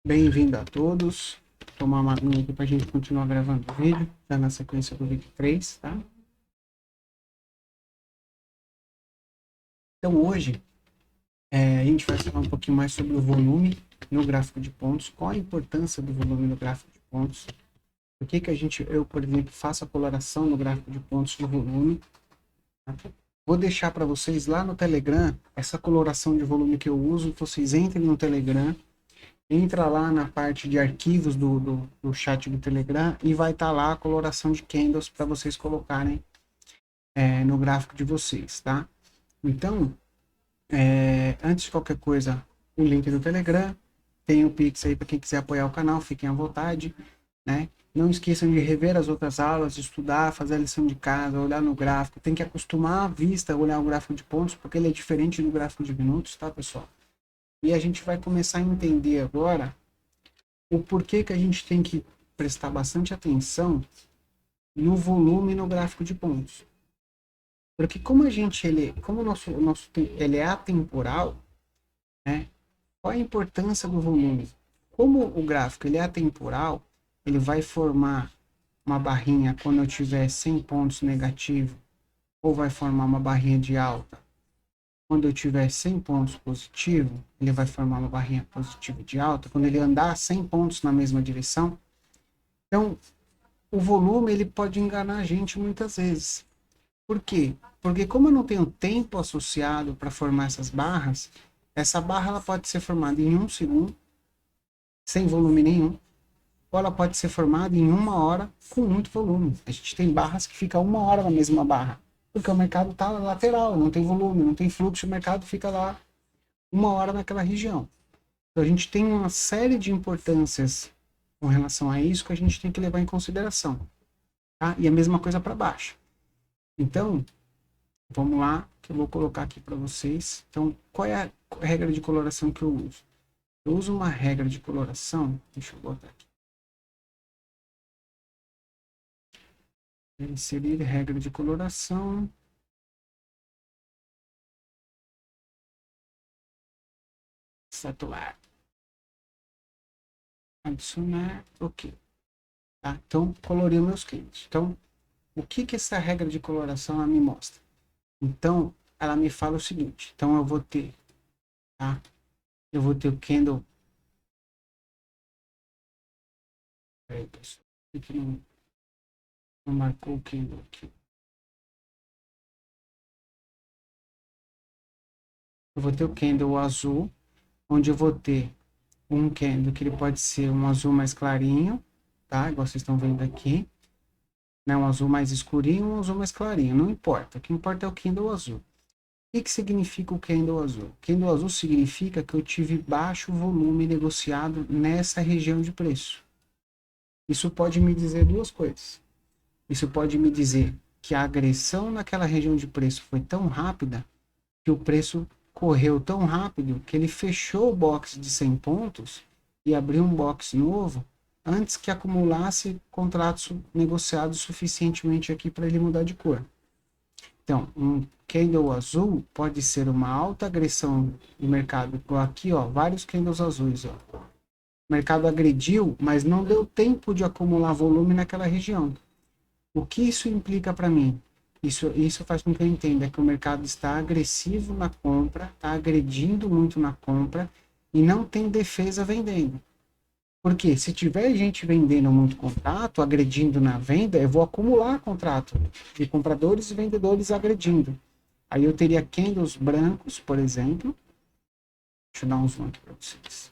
Bem-vindo a todos. Vou tomar uma aguinha aqui para a gente continuar gravando o vídeo, já na sequência do vídeo 3, tá? Então hoje a gente vai falar um pouquinho mais sobre o volume no gráfico de pontos, qual a importância do volume no gráfico de pontos, por que eu, por exemplo, faço a coloração no gráfico de pontos de volume. Tá? Vou deixar para vocês lá no Telegram essa coloração de volume que eu uso, vocês entrem no Telegram. Entra lá na parte de arquivos do chat do Telegram e vai estar lá a coloração de candles para vocês colocarem no gráfico de vocês, tá? Então, antes de qualquer coisa, o link do Telegram, tem o Pix aí para quem quiser apoiar o canal, fiquem à vontade, né? Não esqueçam de rever as outras aulas, de estudar, fazer a lição de casa, olhar no gráfico. Tem que acostumar a vista a olhar o gráfico de pontos, porque ele é diferente do gráfico de minutos, tá, pessoal? E a gente vai começar a entender agora o porquê que a gente tem que prestar bastante atenção no volume no gráfico de pontos. Porque como como ele é atemporal, né? Qual a importância do volume? Como o gráfico ele é atemporal, ele vai formar uma barrinha quando eu tiver 100 pontos negativo, ou vai formar uma barrinha de alta quando eu tiver 100 pontos positivo, ele vai formar uma barrinha positiva de alta, quando ele andar 100 pontos na mesma direção. Então, o volume ele pode enganar a gente muitas vezes. Por quê? Porque como eu não tenho tempo associado para formar essas barras, essa barra ela pode ser formada em 1 segundo, sem volume nenhum, ou ela pode ser formada em 1 hora com muito volume. A gente tem barras que ficam 1 hora na mesma barra, porque o mercado está lateral, não tem volume, não tem fluxo, o mercado fica lá 1 hora naquela região. Então a gente tem uma série de importâncias com relação a isso que a gente tem que levar em consideração. Tá? E a mesma coisa para baixo. Então, vamos lá, que eu vou colocar aqui para vocês. Então, qual é a regra de coloração que eu uso? Eu uso uma regra de coloração, deixa eu botar aqui. Inserir regra de coloração. Saturar. Adicionar, ok. Tá? Então, colori meus clientes. Então, o que essa regra de coloração ela me mostra? Então, ela me fala o seguinte. Então, eu vou ter, tá? Eu vou ter o candle. Peraí, pessoal. Aqui não marcou o candle aqui. Eu vou ter o candle azul, onde eu vou ter um candle que ele pode ser um azul mais clarinho, tá? Igual vocês estão vendo aqui. Né? Um azul mais escurinho, um azul mais clarinho. Não importa. O que importa é o candle azul. O que significa o candle azul? O candle azul significa que eu tive baixo volume negociado nessa região de preço. Isso pode me dizer duas coisas. Isso pode me dizer que a agressão naquela região de preço foi tão rápida que o preço correu tão rápido que ele fechou o box de 100 pontos e abriu um box novo antes que acumulasse contratos negociados suficientemente aqui para ele mudar de cor. Então, um candle azul pode ser uma alta agressão do mercado, igual aqui, ó, vários candles azuis, ó. O mercado agrediu, mas não deu tempo de acumular volume naquela região. O que isso implica para mim? Isso faz com que eu entenda que o mercado está agressivo na compra, está agredindo muito na compra e não tem defesa vendendo. Porque se tiver gente vendendo muito contrato, agredindo na venda, eu vou acumular contrato de compradores e vendedores agredindo. Aí eu teria candles brancos, por exemplo. Deixa eu dar um zoom aqui para vocês.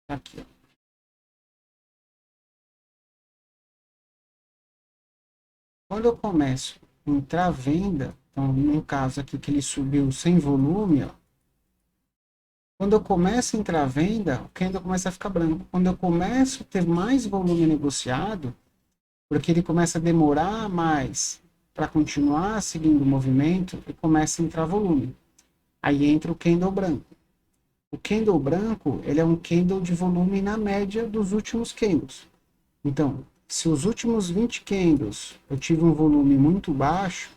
Aqui, ó. Quando eu começo a entrar venda, então no caso aqui que ele subiu sem volume, ó. Quando eu começo a entrar venda, o candle começa a ficar branco. Quando eu começo a ter mais volume negociado, porque ele começa a demorar mais para continuar seguindo o movimento, e começa a entrar volume. Aí entra o candle branco. O candle branco, ele é um candle de volume na média dos últimos candles. Então, se os últimos 20 candles eu tive um volume muito baixo,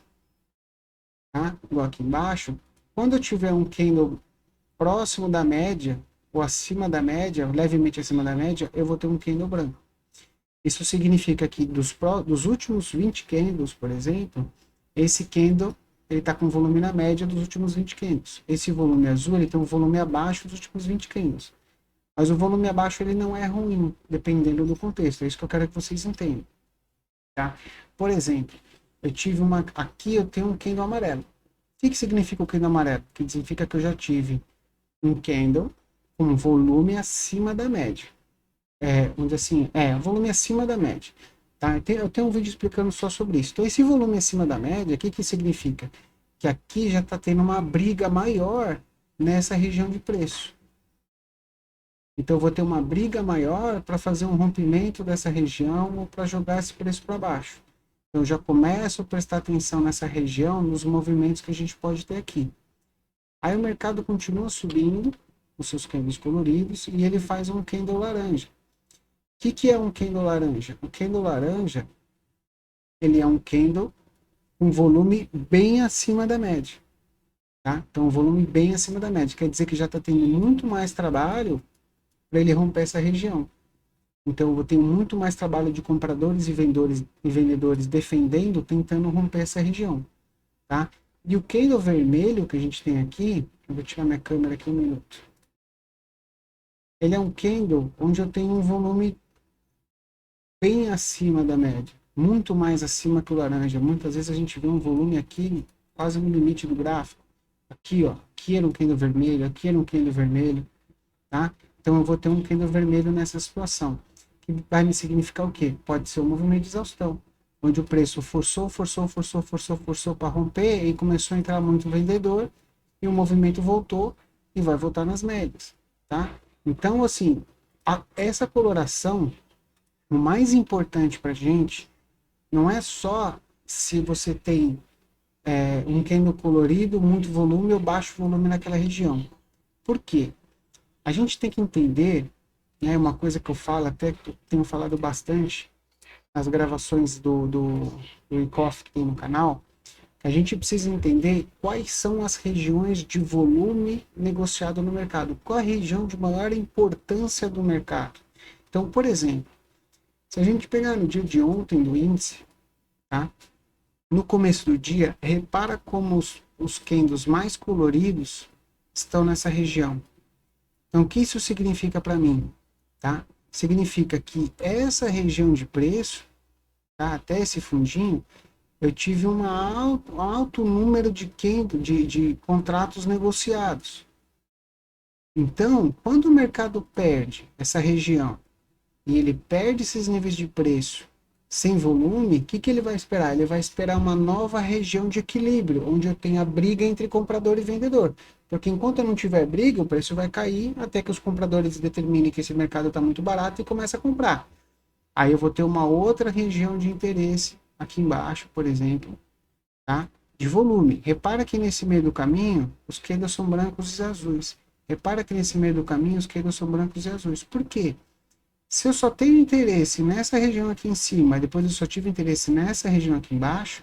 tá? Igual aqui embaixo, quando eu tiver um candle próximo da média, ou acima da média, levemente acima da média, eu vou ter um candle branco. Isso significa que dos últimos 20 candles, por exemplo, esse candle ele está com volume na média dos últimos 20 candles. Esse volume azul ele tem um volume abaixo dos últimos 20 candles. Mas o volume abaixo ele não é ruim, dependendo do contexto. É isso que eu quero que vocês entendam. Tá? Por exemplo, aqui eu tenho um candle amarelo. O que significa o candle amarelo? Que significa que eu já tive um candle com volume acima da média. Onde assim, volume acima da média. Tá? Eu tenho um vídeo explicando só sobre isso. Então, esse volume acima da média, o que significa? Que aqui já está tendo uma briga maior nessa região de preço. Então, eu vou ter uma briga maior para fazer um rompimento dessa região ou para jogar esse preço para baixo. Então, eu já começo a prestar atenção nessa região, nos movimentos que a gente pode ter aqui. Aí, o mercado continua subindo, os seus candles coloridos, e ele faz um candle laranja. O que é um candle laranja? O candle laranja, ele é um candle com volume bem acima da média. Tá? Então, um volume bem acima da média. Quer dizer que já está tendo muito mais trabalho para ele romper essa região. Então, eu tenho muito mais trabalho de compradores e vendedores defendendo, tentando romper essa região. Tá? E o candle vermelho que a gente tem aqui, eu vou tirar minha câmera aqui um minuto. Ele é um candle onde eu tenho um volume bem acima da média, muito mais acima que o laranja. Muitas vezes a gente vê um volume aqui quase no limite do gráfico. Aqui, ó, aqui era um candle vermelho, aqui era um candle vermelho, tá? Então eu vou ter um candle vermelho nessa situação, que vai me significar o quê? Pode ser um movimento de exaustão, onde o preço forçou para romper e começou a entrar muito vendedor e o movimento voltou e vai voltar nas médias, tá? Então, assim, essa coloração, o mais importante para a gente não é só se você tem um candle colorido, muito volume ou baixo volume naquela região. Por quê? A gente tem que entender, né, uma coisa que eu falo, até que eu tenho falado bastante nas gravações do e-coffee que tem no canal, que a gente precisa entender quais são as regiões de volume negociado no mercado, qual a região de maior importância do mercado. Então, por exemplo, se a gente pegar no dia de ontem do índice, tá? No começo do dia, repara como os candles mais coloridos estão nessa região. Então, o que isso significa para mim? Tá? Significa que essa região de preço, tá? Até esse fundinho, eu tive um alto número de contratos negociados. Então, quando o mercado perde essa região, e ele perde esses níveis de preço sem volume, o que ele vai esperar? Ele vai esperar uma nova região de equilíbrio, onde eu tenho a briga entre comprador e vendedor. Porque enquanto eu não tiver briga, o preço vai cair até que os compradores determinem que esse mercado está muito barato e comecem a comprar. Aí eu vou ter uma outra região de interesse aqui embaixo, por exemplo, tá? De volume. Repara que nesse meio do caminho, os candles são brancos e azuis. Repara que nesse meio do caminho, os candles são brancos e azuis. Por quê? Se eu só tenho interesse nessa região aqui em cima, e depois eu só tive interesse nessa região aqui embaixo,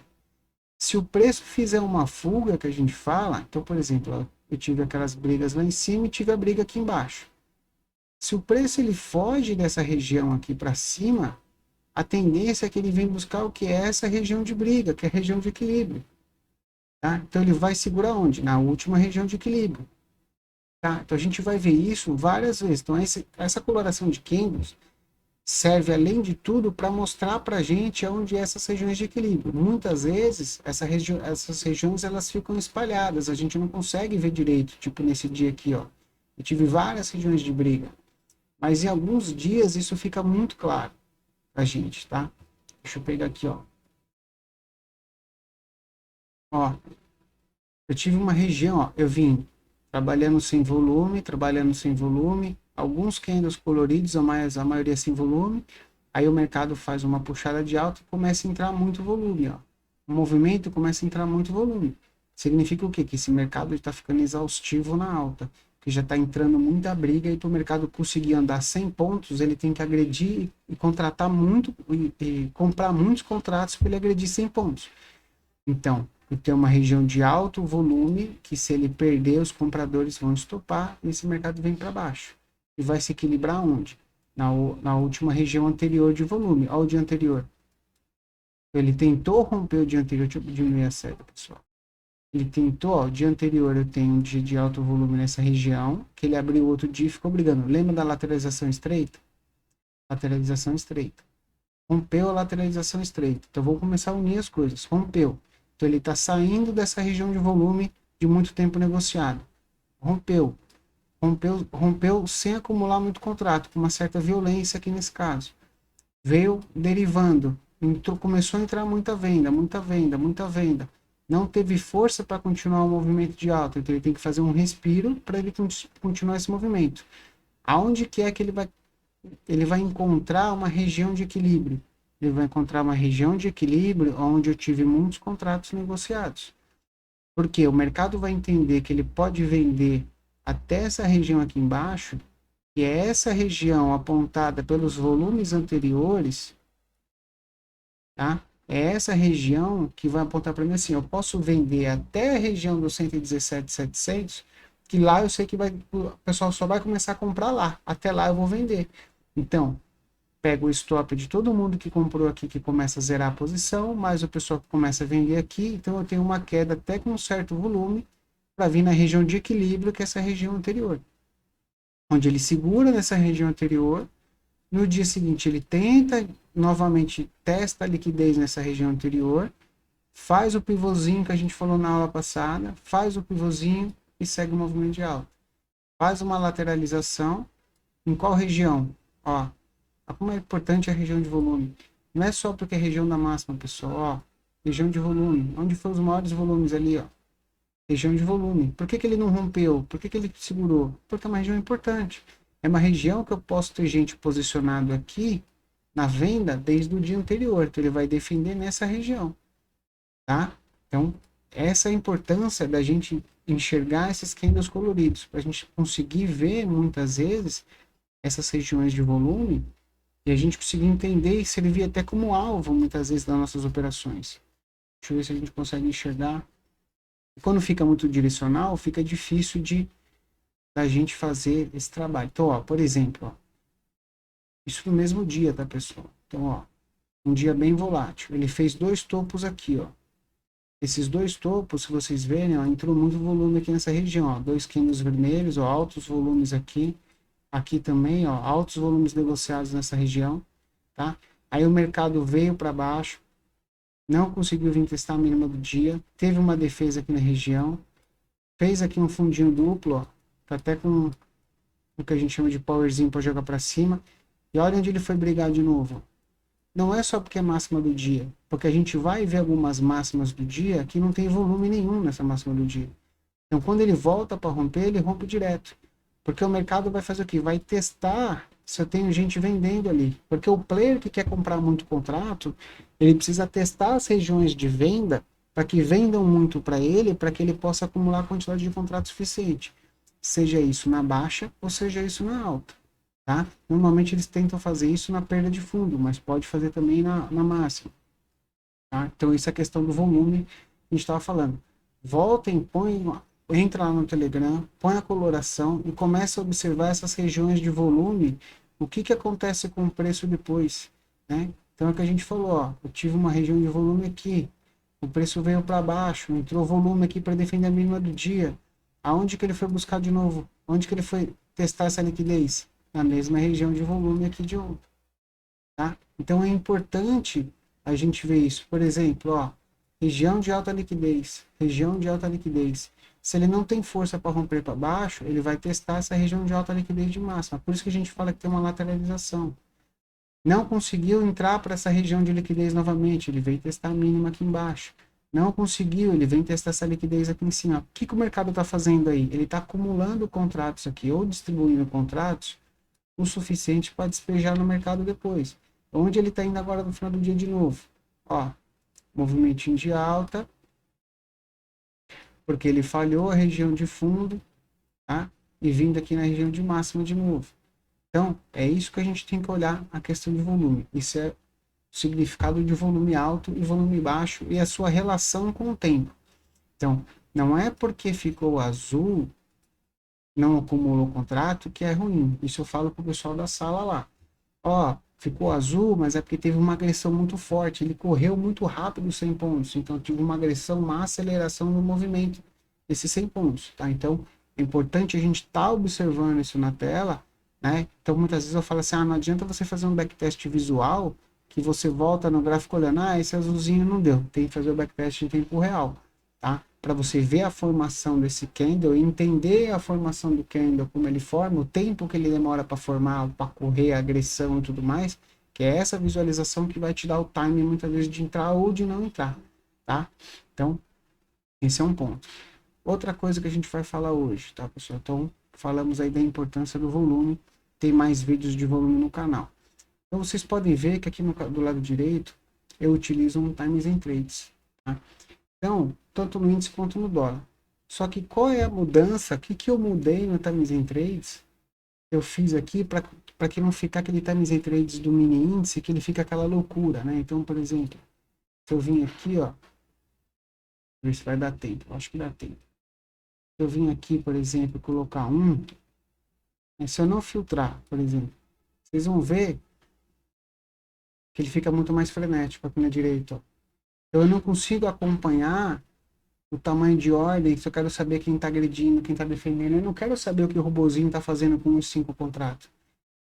se o preço fizer uma fuga, que a gente fala, então, por exemplo, eu tive aquelas brigas lá em cima e tive a briga aqui embaixo. Se o preço ele foge dessa região aqui para cima, a tendência é que ele vem buscar o que é essa região de briga, que é a região de equilíbrio. Tá? Então ele vai segurar onde? Na última região de equilíbrio. Tá? Então a gente vai ver isso várias vezes. Então essa coloração de candles serve, além de tudo, para mostrar para a gente onde essas regiões de equilíbrio. Muitas vezes essas regiões elas ficam espalhadas, a gente não consegue ver direito, tipo nesse dia aqui, ó. Eu tive várias regiões de briga, mas em alguns dias isso fica muito claro para a gente, tá? Deixa eu pegar aqui, ó. Ó, eu tive uma região, ó, eu vim trabalhando sem volume, alguns candles coloridos, mas a maioria sem volume. Aí o mercado faz uma puxada de alta e começa a entrar muito volume, ó. O movimento começa a entrar muito volume. Significa o quê? Que esse mercado está ficando exaustivo na alta, que já está entrando muita briga e para o mercado conseguir andar 100 pontos, ele tem que agredir e contratar muito e comprar muitos contratos para ele agredir 100 pontos. Então, e tem uma região de alto volume, que se ele perder, os compradores vão estopar e esse mercado vem para baixo. E vai se equilibrar onde? Na última região anterior de volume. Olha o dia anterior. Ele tentou romper o dia anterior. Deixa eu diminuir a seta, pessoal. Ele tentou, ó, o dia anterior eu tenho um dia de alto volume nessa região, que ele abriu outro dia e ficou brigando. Lembra da lateralização estreita? Lateralização estreita. Rompeu a lateralização estreita. Então, vou começar a unir as coisas. Rompeu. Então, ele está saindo dessa região de volume de muito tempo negociado. Rompeu. Rompeu sem acumular muito contrato, com uma certa violência aqui nesse caso. Veio derivando. Começou a entrar muita venda, muita venda, muita venda. Não teve força para continuar o movimento de alta. Então, ele tem que fazer um respiro para ele continuar esse movimento. Aonde que é que ele vai encontrar uma região de equilíbrio? Ele vai encontrar uma região de equilíbrio onde eu tive muitos contratos negociados. Porque o mercado vai entender que ele pode vender até essa região aqui embaixo, que é essa região apontada pelos volumes anteriores, tá? É essa região que vai apontar para mim assim, eu posso vender até a região dos 117.700, que lá eu sei que o pessoal só vai começar a comprar lá. Até lá eu vou vender. Então, pego o stop de todo mundo que comprou aqui, que começa a zerar a posição, mais o pessoal que começa a vender aqui, então eu tenho uma queda até com um certo volume para vir na região de equilíbrio, que é essa região anterior. Onde ele segura nessa região anterior, no dia seguinte ele tenta novamente, testa a liquidez nessa região anterior, faz o pivôzinho que a gente falou na aula passada, faz o pivôzinho e segue o movimento de alta. Faz uma lateralização, em qual região? Ó, como é importante a região de volume. Não é só porque é região da máxima, pessoal. Ó, região de volume. Onde foram os maiores volumes ali, ó? Região de volume. Por que ele não rompeu? Por que ele segurou? Porque é uma região importante. É uma região que eu posso ter gente posicionado aqui na venda desde o dia anterior. Então, ele vai defender nessa região. Tá? Então, essa é a importância da gente enxergar esses candles coloridos. Para a gente conseguir ver, muitas vezes, essas regiões de volume e a gente conseguir entender e servir até como alvo, muitas vezes, das nossas operações. Deixa eu ver se a gente consegue enxergar. E quando fica muito direcional, fica difícil da gente fazer esse trabalho. Então, ó, por exemplo, ó, isso no mesmo dia, tá, pessoal? Então, ó, um dia bem volátil. Ele fez 2 topos aqui, ó. Esses 2 topos, se vocês verem, ó, entrou muito volume aqui nessa região, ó. 2 candles vermelhos, ó, altos volumes aqui. Aqui também, ó, altos volumes negociados nessa região, tá? Aí o mercado veio para baixo, não conseguiu vir testar a mínima do dia, teve uma defesa aqui na região, fez aqui um fundinho duplo, ó, tá até com o que a gente chama de powerzinho para jogar para cima, e olha onde ele foi brigar de novo. Não é só porque é máxima do dia, porque a gente vai ver algumas máximas do dia que não tem volume nenhum nessa máxima do dia. Então, quando ele volta para romper, ele rompe direto. Porque o mercado vai fazer o quê? Vai testar se eu tenho gente vendendo ali. Porque o player que quer comprar muito contrato, ele precisa testar as regiões de venda para que vendam muito para ele, para que ele possa acumular a quantidade de contrato suficiente. Seja isso na baixa ou seja isso na alta. Tá? Normalmente eles tentam fazer isso na perda de fundo, mas pode fazer também na máxima. Tá? Então isso é a questão do volume que a gente estava falando. Voltem, entra lá no Telegram, põe a coloração e começa a observar essas regiões de volume, o que acontece com o preço depois, né? Então é o que a gente falou, ó, eu tive uma região de volume aqui, o preço veio para baixo, entrou volume aqui para defender a mínima do dia. Aonde que ele foi buscar de novo? Onde que ele foi testar essa liquidez? Na mesma região de volume aqui de ontem, tá? Então é importante a gente ver isso. Por exemplo, ó, região de alta liquidez, região de alta liquidez. Se ele não tem força para romper para baixo, ele vai testar essa região de alta liquidez de máxima. Por isso que a gente fala que tem uma lateralização. Não conseguiu entrar para essa região de liquidez novamente, ele veio testar a mínima aqui embaixo. Não conseguiu, ele vem testar essa liquidez aqui em cima. O que o mercado está fazendo aí? Ele está acumulando contratos aqui, ou distribuindo contratos o suficiente para despejar no mercado depois. Onde ele está indo agora no final do dia de novo? Ó, movimentinho de alta, porque ele falhou a região de fundo, tá? E vindo aqui na região de máxima de novo. Então, é isso que a gente tem que olhar a questão de volume. Isso é o significado de volume alto e volume baixo e a sua relação com o tempo. Então, não é porque ficou azul, não acumulou contrato, que é ruim. Isso eu falo pro pessoal da sala lá. Ó, ficou azul, mas é porque teve uma agressão muito forte. Ele correu muito rápido 100 pontos. Então, tive uma agressão, uma aceleração no movimento desses 100 pontos, tá? Então, é importante a gente estar observando isso na tela, né? Então, muitas vezes eu falo assim, não adianta você fazer um backtest visual que você volta no gráfico olhando, esse azulzinho não deu. Tem que fazer o backtest em tempo real, tá? Para você ver a formação desse candle e entender a formação do candle, como ele forma, o tempo que ele demora para formar, para correr, a agressão e tudo mais, que é essa visualização que vai te dar o time muitas vezes de entrar ou de não entrar, tá? Então, esse é um ponto. Outra coisa que a gente vai falar hoje, tá, pessoal? Então, falamos aí da importância do volume, tem mais vídeos de volume no canal. Então, vocês podem ver que aqui do lado direito, eu utilizo um Times and Trades, tá? Então, tanto no índice quanto no dólar. Só que qual é a mudança? O que eu mudei no Times and Trades? Eu fiz aqui para que não ficar aquele Times and Trades do mini índice, que ele fica aquela loucura, né? Então, por exemplo, se eu vim aqui, ó, ver se vai dar tempo. Eu acho que dá tempo. Se eu vim aqui, por exemplo, colocar se eu não filtrar, por exemplo, vocês vão ver que ele fica muito mais frenético aqui na direita, ó. Então, eu não consigo acompanhar o tamanho de ordem, se eu quero saber quem está agredindo, quem está defendendo. Eu não quero saber o que o robozinho está fazendo com os 5 contratos.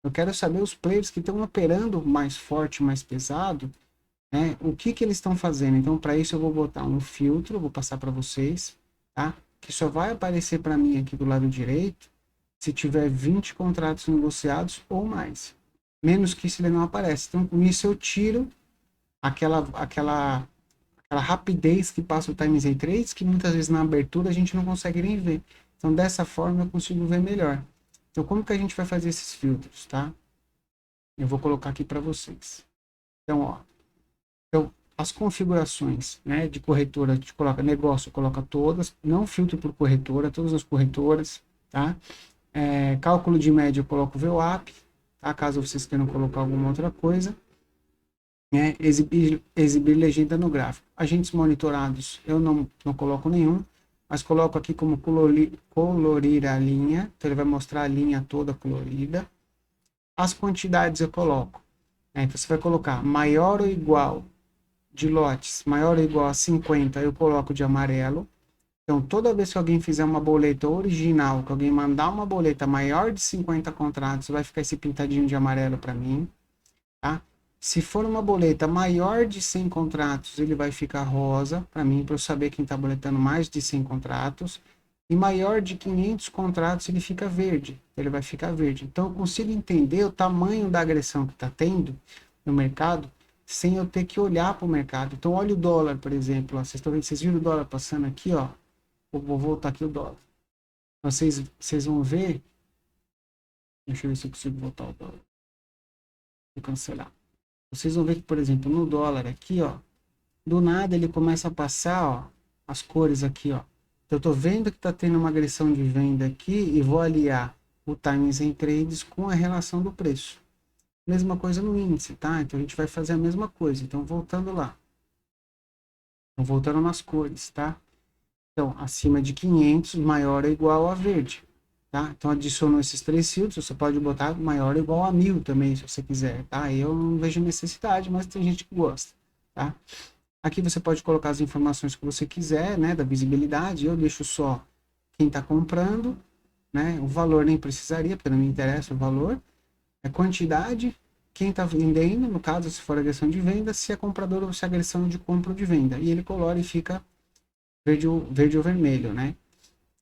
Eu quero saber os players que estão operando mais forte, mais pesado, né? O que eles estão fazendo. Então, para isso, eu vou botar um filtro, vou passar para vocês, tá? Que só vai aparecer para mim aqui do lado direito se tiver 20 contratos negociados ou mais. Menos que isso ele não aparece. Então, com isso, eu tiro aquela rapidez que passa o Times and Trades, que muitas vezes na abertura a gente não consegue nem ver. Então, dessa forma, eu consigo ver melhor. Então, como que a gente vai fazer esses filtros, tá? Eu vou colocar aqui para vocês. Então, ó. Então, as configurações, né, de corretora, a gente coloca negócio, coloca todas, não filtro por corretora, todas as corretoras, tá? Cálculo de média, eu coloco o VWAP, tá? Caso vocês queiram colocar alguma outra coisa. Exibir legenda no gráfico. Agentes monitorados, eu não coloco nenhum, mas coloco aqui como colorir a linha, então ele vai mostrar a linha toda colorida. As quantidades eu coloco, então você vai colocar maior ou igual de lotes, maior ou igual a 50, eu coloco de amarelo. Então, toda vez que alguém fizer uma boleta original, que alguém mandar uma boleta maior de 50 contratos, vai ficar esse pintadinho de amarelo para mim, tá? Se for uma boleta maior de 100 contratos, ele vai ficar rosa, para mim, para eu saber quem está boletando mais de 100 contratos. E maior de 500 contratos, ele fica verde. Ele vai ficar verde. Então, eu consigo entender o tamanho da agressão que está tendo no mercado, sem eu ter que olhar para o mercado. Então, olha o dólar, por exemplo. Ó. Vocês viram o dólar passando aqui, ó? Eu vou voltar aqui o dólar. Vocês vão ver. Deixa eu ver se eu consigo voltar o dólar. Vou cancelar. Vocês vão ver que, por exemplo, no dólar aqui, ó, do nada ele começa a passar, ó, as cores aqui, ó. Eu tô vendo que tá tendo uma agressão de venda aqui e vou aliar o Times and Trades com a relação do preço. Mesma coisa no índice, tá? Então a gente vai fazer a mesma coisa. Então voltando lá. Então, voltando nas cores, tá? Então, acima de 500, maior ou igual a verde. Tá? Então, adicionou esses 3 filtros, você pode botar maior ou igual a 1000 também, se você quiser, tá? Eu não vejo necessidade, mas tem gente que gosta, tá? Aqui você pode colocar as informações que você quiser, né, da visibilidade, eu deixo só quem está comprando, né, o valor nem precisaria, porque não me interessa o valor, a quantidade, quem está vendendo, no caso, se for agressão de venda, se é comprador ou se é agressão de compra ou de venda, e ele colore e fica verde ou vermelho, né?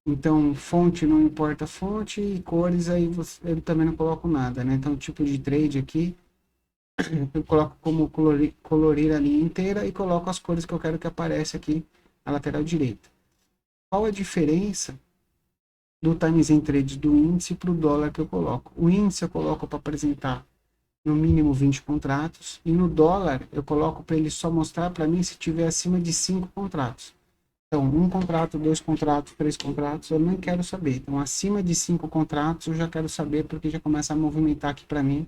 Então, fonte não importa fonte e cores aí eu também não coloco nada, né? Então, tipo de trade aqui, eu coloco como colorir a linha inteira e coloco as cores que eu quero que apareça aqui na lateral direita. Qual a diferença do Times and Trades do índice para o dólar que eu coloco? O índice eu coloco para apresentar no mínimo 20 contratos e no dólar eu coloco para ele só mostrar para mim se tiver acima de 5 contratos. Então, 1 contrato, 2 contratos, 3 contratos, eu não quero saber. Então, acima de 5 contratos, eu já quero saber, porque já começa a movimentar aqui para mim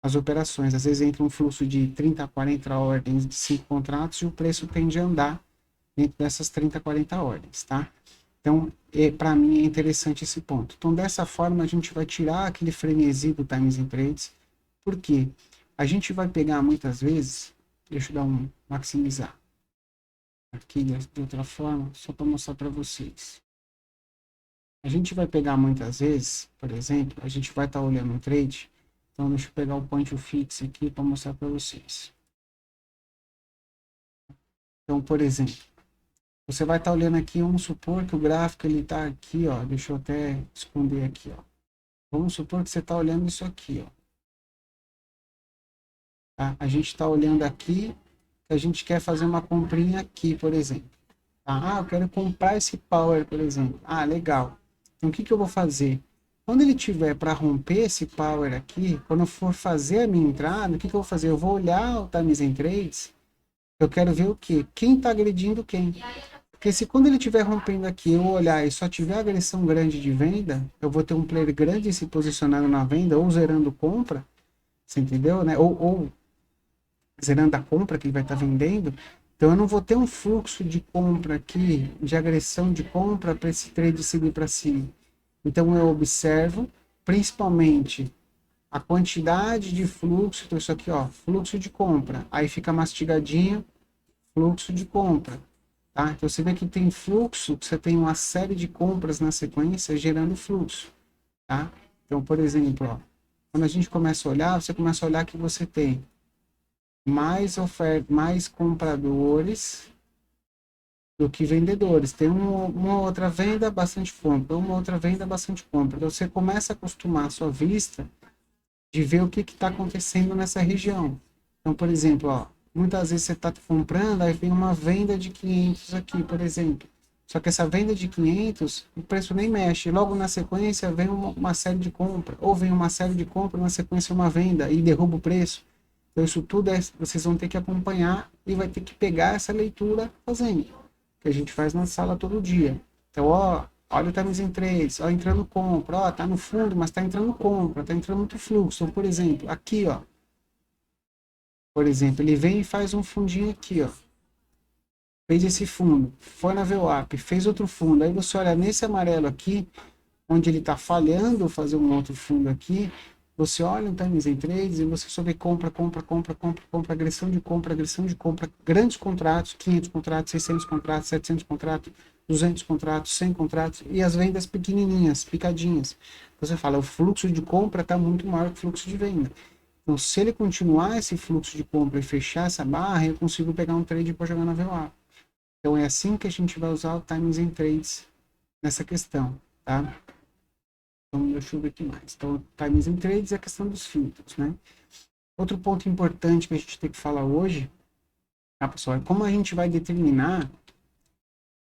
as operações. Às vezes entra um fluxo de 30 a 40 ordens de 5 contratos e o preço tende a andar dentro dessas 30, 40 ordens, tá? Então, para mim é interessante esse ponto. Então, dessa forma, a gente vai tirar aquele frenesi do Times in Trades, porque a gente vai pegar muitas vezes, deixa eu dar um maximizar aqui de outra forma, só para mostrar para vocês. A gente vai pegar muitas vezes, por exemplo, a gente vai estar olhando um trade, então deixa eu pegar o point fix aqui para mostrar para vocês. Então, por exemplo, você vai estar olhando aqui, vamos supor que o gráfico ele está aqui, ó, deixa eu até esconder aqui, ó. Vamos supor que você está olhando isso aqui, ó. Tá? A gente está olhando aqui, a gente quer fazer uma comprinha aqui, por exemplo. Tá? Ah, eu quero comprar esse power, por exemplo. Ah, legal. Então, o que eu vou fazer? Quando ele tiver para romper esse power aqui, quando eu for fazer a minha entrada, o que eu vou fazer? Eu vou olhar o Times in Trades, eu quero ver o quê? Quem está agredindo quem. Porque se quando ele estiver rompendo aqui, eu olhar e só tiver agressão grande de venda, eu vou ter um player grande se posicionando na venda ou zerando compra, você entendeu? Né? Ou zerando a compra que ele vai estar vendendo. Então eu não vou ter um fluxo de compra aqui, de agressão de compra para esse trade seguir para cima. Então eu observo principalmente a quantidade de fluxo, então isso aqui, ó, fluxo de compra, aí fica mastigadinho, fluxo de compra, tá? Então você vê que tem fluxo, você tem uma série de compras na sequência gerando fluxo, tá? Então, por exemplo, ó, quando a gente começa a olhar, você começa a olhar que você tem mais oferta, mais compradores do que vendedores. Tem uma outra venda, bastante compra, uma outra venda, bastante compra. Então você começa a acostumar a sua vista de ver o que está acontecendo nessa região. Então, por exemplo, ó, muitas vezes você está comprando, aí vem uma venda de 500 aqui, por exemplo. Só que essa venda de 500, o preço nem mexe. Logo na sequência vem uma série de compra, ou vem uma série de compra, na sequência uma venda e derruba o preço. Então isso tudo vocês vão ter que acompanhar e vai ter que pegar essa leitura fazendo, que a gente faz na sala todo dia. Então, ó, olha o Times in Trades, ó, entrando compra, ó, tá no fundo, mas tá entrando compra, tá entrando muito fluxo. Então, por exemplo, aqui, ó, por exemplo, ele vem e faz um fundinho aqui, ó, fez esse fundo, foi na VWAP, fez outro fundo, aí você olha nesse amarelo aqui, onde ele está falhando fazer um outro fundo aqui, você olha o Times in Trades e você só vê compra, compra, compra, compra, compra, agressão de compra, grandes contratos, 500 contratos, 600 contratos, 700 contratos, 200 contratos, 100 contratos, e as vendas pequenininhas, picadinhas. Você fala, o fluxo de compra está muito maior que o fluxo de venda. Então, se ele continuar esse fluxo de compra e fechar essa barra, eu consigo pegar um trade para jogar na VWAP. Então, é assim que a gente vai usar o Times in Trades nessa questão, tá? Então, deixa eu ver aqui mais. Então, Times in Trades é a questão dos filtros, né? Outro ponto importante que a gente tem que falar hoje, tá, pessoal, é como a gente vai determinar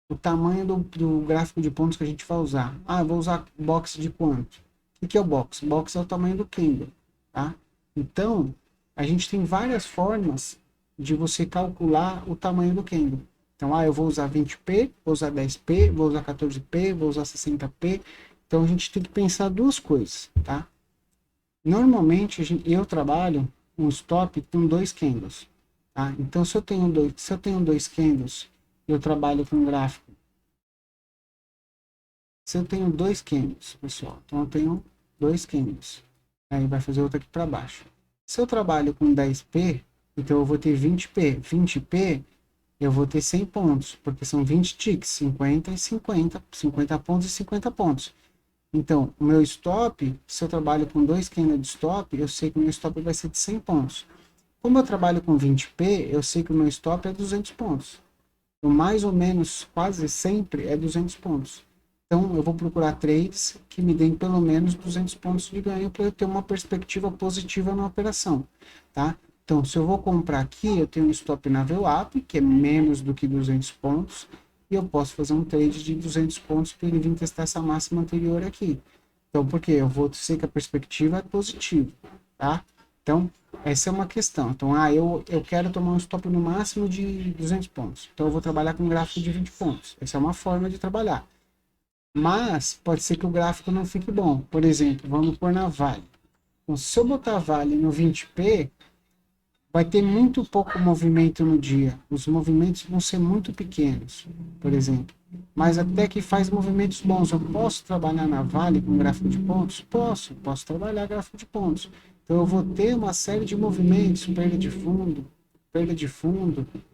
o tamanho do gráfico de pontos que a gente vai usar. Ah, eu vou usar box de quanto? O que é o box? Box é o tamanho do candle, tá? Então, a gente tem várias formas de você calcular o tamanho do candle. Então, eu vou usar 20p, vou usar 10p, vou usar 14p, vou usar 60p. Então, a gente tem que pensar duas coisas, tá? Normalmente, eu trabalho um stop com 2 candles, tá? Então, se eu tenho dois candles, eu trabalho com gráfico. Se eu tenho 2 candles, pessoal, então eu tenho 2 candles. Aí vai fazer outra aqui para baixo. Se eu trabalho com 10p, então eu vou ter 20p. 20p, eu vou ter 100 pontos, porque são 20 ticks, 50 e 50, 50 pontos e 50 pontos. Então, o meu stop, se eu trabalho com 2 candles de stop, eu sei que o meu stop vai ser de 100 pontos. Como eu trabalho com 20p, eu sei que o meu stop é 200 pontos. Então, mais ou menos, quase sempre é 200 pontos. Então, eu vou procurar trades que me deem pelo menos 200 pontos de ganho para eu ter uma perspectiva positiva na operação, tá? Então, se eu vou comprar aqui, eu tenho um stop na VWAP, que é menos do que 200 pontos, e eu posso fazer um trade de 200 pontos para ele vir testar essa máxima anterior aqui. Então, por quê? Eu vou ser que a perspectiva é positiva, tá? Então, essa é uma questão. Então, eu quero tomar um stop no máximo de 200 pontos. Então, eu vou trabalhar com um gráfico de 20 pontos. Essa é uma forma de trabalhar. Mas, pode ser que o gráfico não fique bom. Por exemplo, vamos pôr na Vale. Então, se eu botar a Vale no 20p, vai ter muito pouco movimento no dia. Os movimentos vão ser muito pequenos, por exemplo. Mas até que faz movimentos bons. Eu posso trabalhar na Vale com gráfico de pontos? Posso trabalhar gráfico de pontos. Então eu vou ter uma série de movimentos, perda de fundo.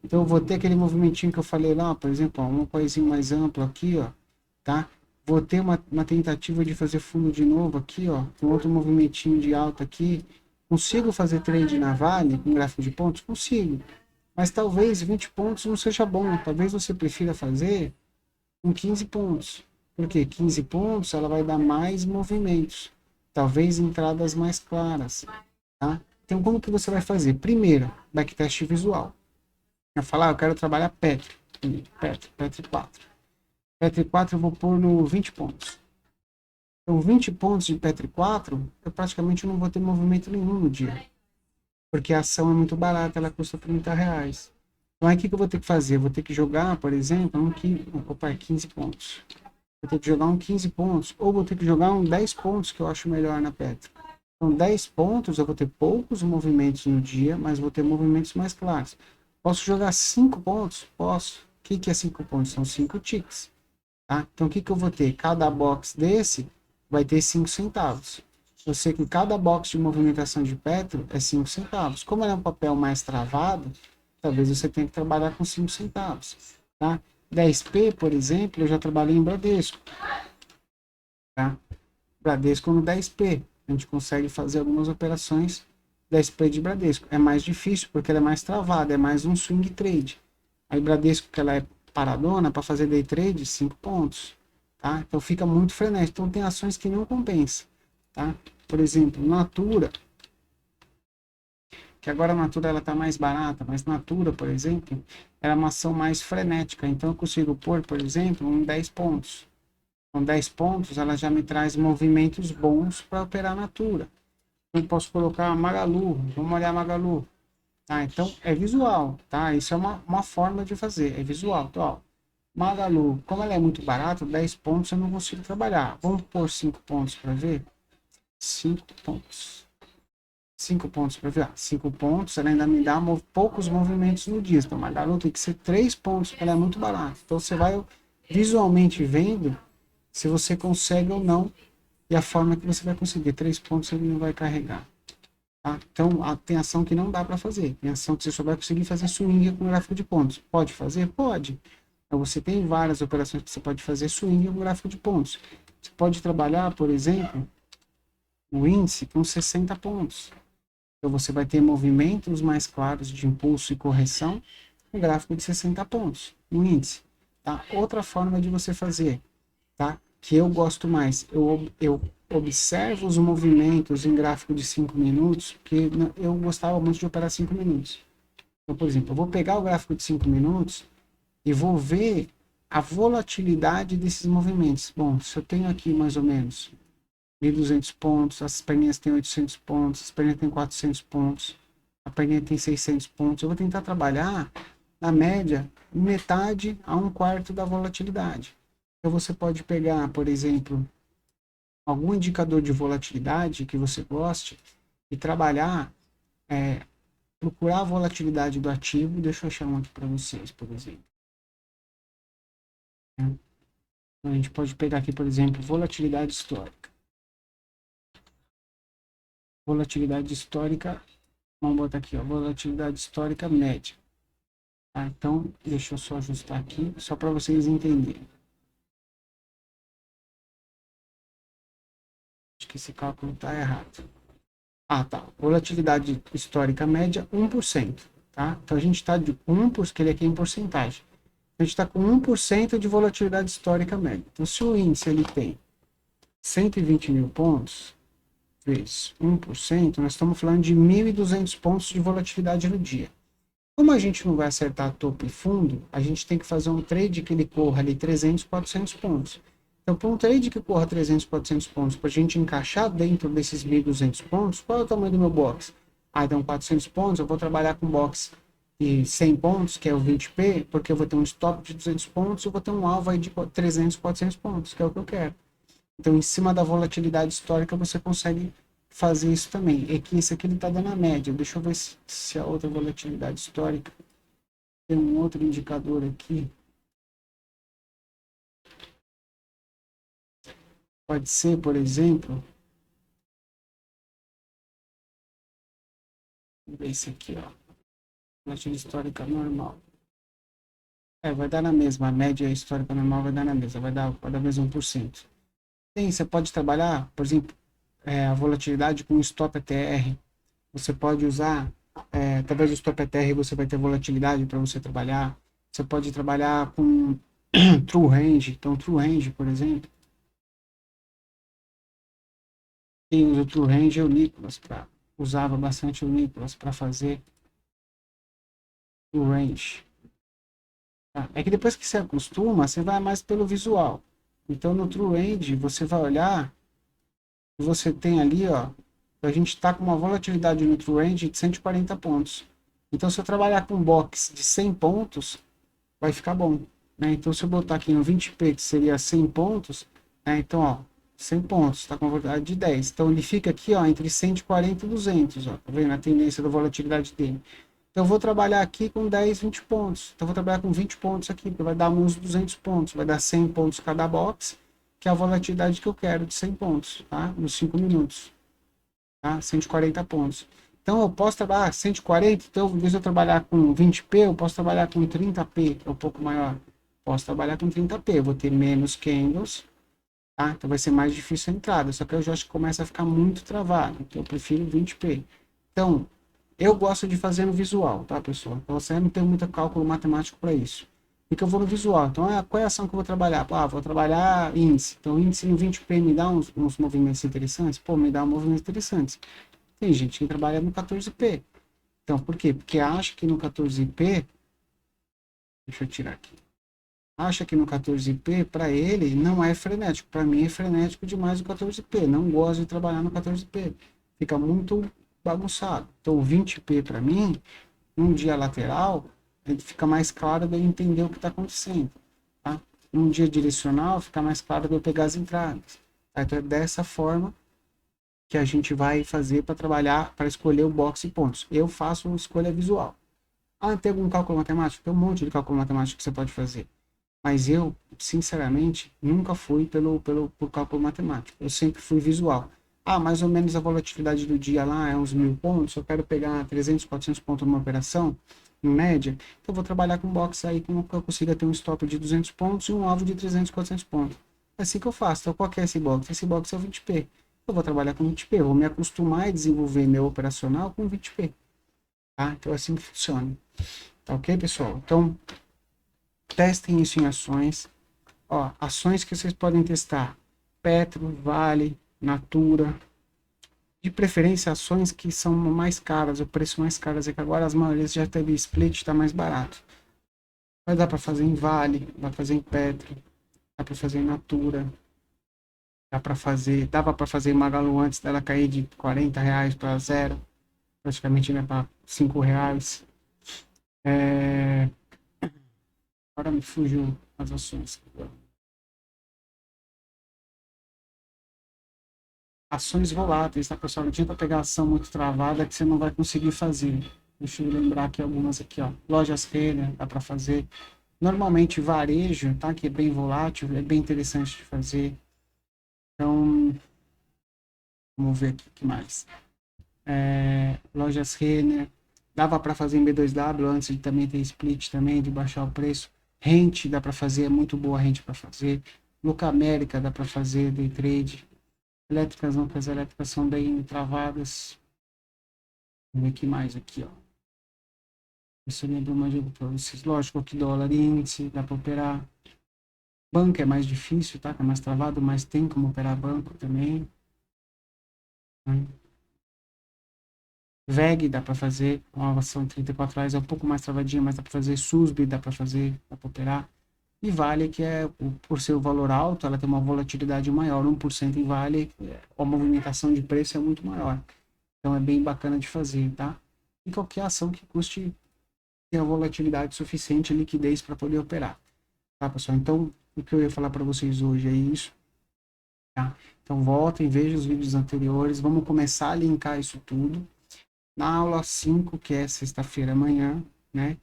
Então eu vou ter aquele movimentinho que eu falei lá, por exemplo, ó, uma coisinha mais ampla aqui, ó, tá? Vou ter uma tentativa de fazer fundo de novo aqui, ó, um outro movimentinho de alta aqui. Consigo fazer trade na Vale com gráfico de pontos? Consigo. Mas talvez 20 pontos não seja bom. Talvez você prefira fazer com 15 pontos. Por quê? 15 pontos ela vai dar mais movimentos. Talvez entradas mais claras. Tá? Então, como que você vai fazer? Primeiro, backtest visual. Eu falar, eu quero trabalhar Petri. Petri 4. Petri 4 eu vou pôr no 20 pontos. Então, 20 pontos de Petri 4, eu praticamente não vou ter movimento nenhum no dia. Porque a ação é muito barata, ela custa R$30. Então, aí o que eu vou ter que fazer? Eu vou ter que jogar, por exemplo, 15 pontos. Vou ter que jogar um 15 pontos, ou vou ter que jogar um 10 pontos, que eu acho melhor na Petri. Então, 10 pontos, eu vou ter poucos movimentos no dia, mas vou ter movimentos mais claros. Posso jogar 5 pontos? Posso. O que é 5 pontos? São 5 ticks. Tá? Então, o que eu vou ter? Cada box desse vai ter 5 centavos. Eu sei que cada box de movimentação de Petro é 5 centavos. Como é um papel mais travado, talvez você tenha que trabalhar com 5 centavos. Tá? 10p, por exemplo, eu já trabalhei em Bradesco. Tá? Bradesco no 10p. A gente consegue fazer algumas operações 10p de Bradesco. É mais difícil porque ela é mais travada, é mais um swing trade. Aí Bradesco, que ela é paradona, para fazer day trade, 5 pontos. Tá? Então fica muito frenético. Então tem ações que não compensam. Tá? Por exemplo, Natura, que agora a Natura ela está mais barata, mas Natura, por exemplo, era uma ação mais frenética. Então eu consigo pôr, por exemplo, um 10 pontos. Com 10 pontos, ela já me traz movimentos bons para operar Natura. Eu posso colocar Magalu, vamos olhar Magalu. Tá? Então é visual, tá? Isso é uma forma de fazer, é visual. Então, ó, Magalu, como ela é muito barata, 10 pontos eu não consigo trabalhar. Vamos pôr 5 pontos para ver? 5 pontos. 5 pontos para ver. 5 pontos, ela ainda me dá poucos movimentos no dia. Então, Magalu tem que ser 3 pontos, porque ela é muito barata. Então, você vai visualmente vendo se você consegue ou não e a forma que você vai conseguir. 3 pontos ele não vai carregar. Tá? Então, tem ação que não dá para fazer. Tem ação que você só vai conseguir fazer swing com gráfico de pontos. Pode fazer? Pode. Então, você tem várias operações que você pode fazer swing com gráfico de pontos. Você pode trabalhar, por exemplo, o índice com 60 pontos. Então, você vai ter movimentos mais claros de impulso e correção com gráfico de 60 pontos no índice. Tá? Outra forma de você fazer, tá? Que eu gosto mais, eu observo os movimentos em gráfico de 5 minutos, porque eu gostava muito de operar 5 minutos. Então, por exemplo, eu vou pegar o gráfico de 5 minutos e vou ver a volatilidade desses movimentos. Bom, se eu tenho aqui mais ou menos 1.200 pontos, as perninhas têm 800 pontos, as perninhas têm 400 pontos, a perninha tem 600 pontos, eu vou tentar trabalhar na média metade a um quarto da volatilidade. Então você pode pegar, por exemplo, algum indicador de volatilidade que você goste e trabalhar, procurar a volatilidade do ativo. Deixa eu achar um aqui para vocês, por exemplo. Então, a gente pode pegar aqui, por exemplo, volatilidade histórica. Volatilidade histórica, vamos botar aqui, ó, volatilidade histórica média. Tá? Então, deixa eu só ajustar aqui, só para vocês entenderem. Acho que esse cálculo está errado. Ah, tá. Volatilidade histórica média, 1%. Tá? Então, a gente está de 1%, porque ele aqui é em porcentagem. A gente está com 1% de volatilidade histórica média. Então, se o índice ele tem 120 mil pontos, vezes 1%, nós estamos falando de 1.200 pontos de volatilidade no dia. Como a gente não vai acertar topo e fundo, a gente tem que fazer um trade que ele corra ali 300, 400 pontos. Então, para um trade que corra 300, 400 pontos, para a gente encaixar dentro desses 1.200 pontos, qual é o tamanho do meu box? Ah, então 400 pontos, eu vou trabalhar com box de 100 pontos, que é o 20p, porque eu vou ter um stop de 200 pontos, eu vou ter um alvo aí de 300, 400 pontos, que é o que eu quero. Então, em cima da volatilidade histórica, você consegue fazer isso também. É que esse aqui ele está dando a média. Deixa eu ver se a outra volatilidade histórica tem um outro indicador aqui. Pode ser, por exemplo, vamos ver esse aqui, ó. Volatilidade histórica normal. Vai dar na mesma. A média histórica normal vai dar na mesma. Vai dar mais 1%. Sim, você pode trabalhar, por exemplo, a volatilidade com stop ATR. Você pode usar, através do stop ATR você vai ter volatilidade para você trabalhar. Você pode trabalhar com true range. Então, true range, por exemplo, quem usa o true range é o Nicolas, usava bastante o Nicolas para fazer true range. Tá? É que depois que você acostuma, você vai mais pelo visual. Então, no true range, você vai olhar, você tem ali, ó, a gente está com uma volatilidade no true range de 140 pontos. Então, se eu trabalhar com um box de 100 pontos, vai ficar bom. Né? Então, se eu botar aqui no 20p, que seria 100 pontos, né? Então, ó, 100 pontos, está com uma volatilidade de 10. Então, ele fica aqui, ó, entre 140 e 200, ó, tá vendo a tendência da volatilidade dele. Então, eu vou trabalhar aqui com 10, 20 pontos. Então, eu vou trabalhar com 20 pontos aqui, porque vai dar uns 200 pontos, vai dar 100 pontos cada box, que é a volatilidade que eu quero de 100 pontos, tá? Nos 5 minutos, tá? 140 pontos. Então, eu posso trabalhar 140, então, em vez de eu trabalhar com 20p, eu posso trabalhar com 30p, que é um pouco maior. Posso trabalhar com 30p, eu vou ter menos candles, tá? Então, vai ser mais difícil a entrada, só que eu já acho que começa a ficar muito travado, então eu prefiro 20p. Então, eu gosto de fazer no visual, tá, pessoal? Então, você não tem muito cálculo matemático para isso. Porque eu vou no visual. Então, qual é a ação que eu vou trabalhar? Vou trabalhar índice. Então, índice em 20p me dá uns movimentos interessantes? Pô, me dá movimentos interessantes. Tem gente que trabalha no 14p. Então, por quê? Porque acha que no 14p, deixa eu tirar aqui, acha que no 14p, para ele, não é frenético. Para mim, é frenético demais o 14p. Não gosto de trabalhar no 14p. Fica muito bagunçado. Então, o 20p, para mim, num dia lateral, ele fica mais claro de eu entender o que está acontecendo. Tá? Num dia direcional, fica mais claro de eu pegar as entradas. Tá? Então, é dessa forma que a gente vai fazer para trabalhar, para escolher o box e pontos. Eu faço escolha visual. Tem algum cálculo matemático? Tem um monte de cálculo matemático que você pode fazer. Mas eu, sinceramente, nunca fui por cálculo matemático. Eu sempre fui visual. Mais ou menos a volatilidade do dia lá é uns 1.000 pontos. Eu quero pegar 300, 400 pontos numa operação, em média. Então, eu vou trabalhar com box aí que eu consiga ter um stop de 200 pontos e um alvo de 300, 400 pontos. É assim que eu faço. Então, qual que é esse box? Esse box é o 20p. Eu vou trabalhar com 20p. Eu vou me acostumar e desenvolver meu operacional com 20p. Tá? Então, é assim que funciona. Tá ok, pessoal? Então, testem isso em ações. Ações que vocês podem testar: Petro, Vale, Natura. De preferência, ações que são mais caras, o preço mais caro. É que agora as maiorias já teve split, está mais barato. Vai dar para fazer em Vale, dá para fazer em Petro, dá para fazer em Natura, dava para fazer em Magalu antes dela cair de R$ 40 para zero, praticamente, né, para R$ 5. Agora me fugiu as ações. Ações voláteis, tá, pessoal? Não adianta pegar ação muito travada que você não vai conseguir fazer. Deixa eu lembrar aqui algumas aqui, ó. Lojas Renner, dá para fazer. Normalmente varejo, tá? Que é bem volátil, é bem interessante de fazer. Então, vamos ver aqui o que mais. Lojas Renner, dava para fazer em B2W antes de também ter split também, de baixar o preço. Rente dá para fazer, é muito boa a rente para fazer. Luca América dá para fazer day trade. Elétricas não, porque as elétricas são bem travadas. Vamos ver o que mais aqui, ó. Isso eu lembro mais de para vocês. Lógico que dólar índice, dá para operar. Banco é mais difícil, tá? É mais travado, mas tem como operar banco também. VEG dá para fazer, uma ação de R$ 34 é um pouco mais travadinha, mas dá para fazer. SUSB dá para fazer, dá para operar. E Vale, que é, por ser o valor alto, ela tem uma volatilidade maior, 1% em Vale, a movimentação de preço é muito maior. Então é bem bacana de fazer, tá? E qualquer ação que custe ter a volatilidade suficiente, liquidez para poder operar. Tá, pessoal? Então, o que eu ia falar para vocês hoje é isso. tá? Então voltem, vejam os vídeos anteriores, vamos começar a linkar isso tudo. Na aula 5, que é sexta-feira amanhã, né?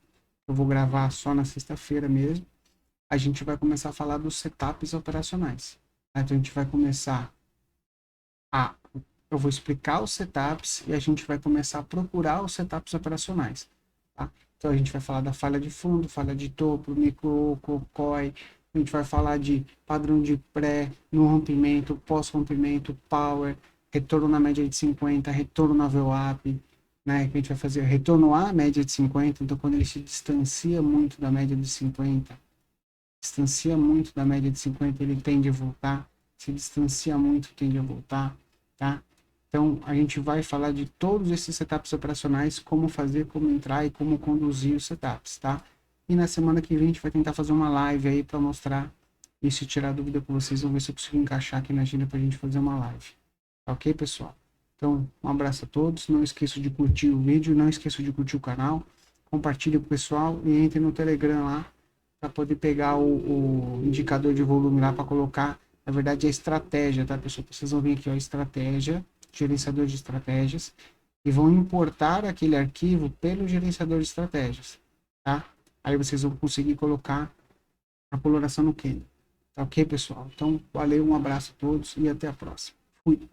Eu vou gravar só na sexta-feira mesmo. A gente vai começar a falar dos setups operacionais. Então a gente vai começar a... Eu vou explicar os setups e a gente vai começar a procurar os setups operacionais, tá? Então a gente vai falar da falha de fundo, falha de topo, micro, COI, a gente vai falar de padrão de pré, no rompimento, pós-rompimento, power, retorno na média de 50, retorno na VWAP, né? Que a gente vai fazer retorno à média de 50, então quando ele se distancia muito da média de 50, distancia muito da média de 50, ele tende a voltar, se distancia muito, tende a voltar, tá? Então, a gente vai falar de todos esses setups operacionais, como fazer, como entrar e como conduzir os setups, tá? E na semana que vem a gente vai tentar fazer uma live aí para mostrar isso e tirar dúvida com vocês. Vamos ver se eu consigo encaixar aqui na agenda para a gente fazer uma live. Tá ok, pessoal? Então, um abraço a todos. Não esqueça de curtir o vídeo, não esqueça de curtir o canal. Compartilhe com o pessoal e entre no Telegram lá para poder pegar o indicador de volume lá para colocar. Na verdade, é estratégia, tá, pessoal? Vocês vão vir aqui, ó, estratégia, gerenciador de estratégias, e vão importar aquele arquivo pelo gerenciador de estratégias, tá? Aí vocês vão conseguir colocar a coloração no Canva. Tá ok, pessoal? Então, valeu, um abraço a todos e até a próxima. Fui.